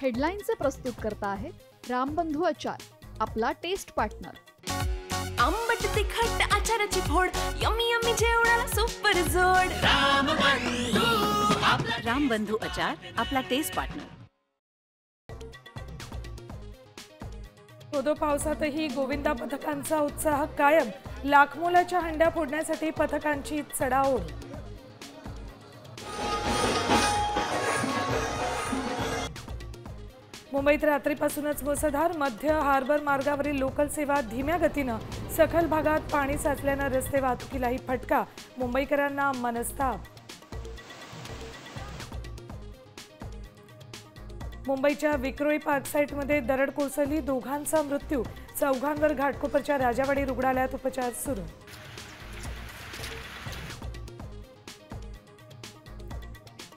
हेडलाईनचे प्रस्तुत करता आहेत रामबंधू आचार, आपला टेस्ट पार्टनर। आंबट तिखट आचाराची फोड, यम्मी यम्मी जेवणाला सुपर जोड। रामबंधू आचार, आपला टेस्ट पार्टनर। धोधो पावसातही गोविंदा पथकांचा उत्साह कायम, लाखमोलाच्या हंड्या फोडण्यासाठी पथकांची चढाओढ। मुंबईत रात्रीपासूनच मुसळधार, मध्य हार्बर मार्गावरील लोकल सेवा धीम्या गतीनं, सखल भागात पाणी साचल्यानं रस्ते वाहतुकीलाही फटका, मुंबईकरांना मनस्ताप। मुंबईच्या विक्रोळी पार्क साईटमध्ये दरड कोसळली, दोघांचा मृत्यू, चौघांवर घाटकोपरच्या राजावाडी रुग्णालयात उपचार सुरू।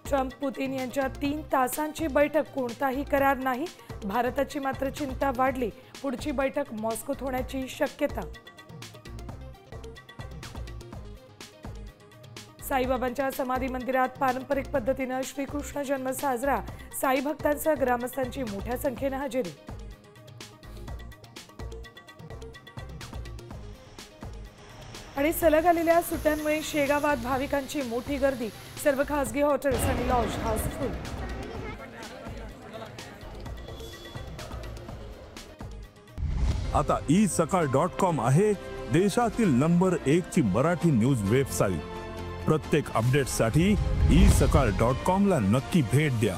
ट्रम्प पुतीन यांच्या 3 तासांची बैठक, कोणताही करार नाही, भारताची मात्र चिंता वाढली, पुढची बैठक मॉस्कोत होण्याची शक्यता। साईबाबांच्या समाधी मंदिरात पारंपरिक पद्धतीनं श्रीकृष्ण जन्म साजरा, साई भक्तांसह ग्रामस्थांची मोठ्या संख्येनं हजेरी। आणि सलग आलेल्या सुट्ट्यांमुळे शेगावात भाविकांची मोठी गर्दी, सर्व खासगी हॉटेल्स आणि लॉज हाऊसफुल। आता isakal.com आहे देशातील नंबर 1 ची मराठी न्यूज वेबसाईट। प्रत्येक अपडेटसाठी isakal.com ला नक्की भेट द्या।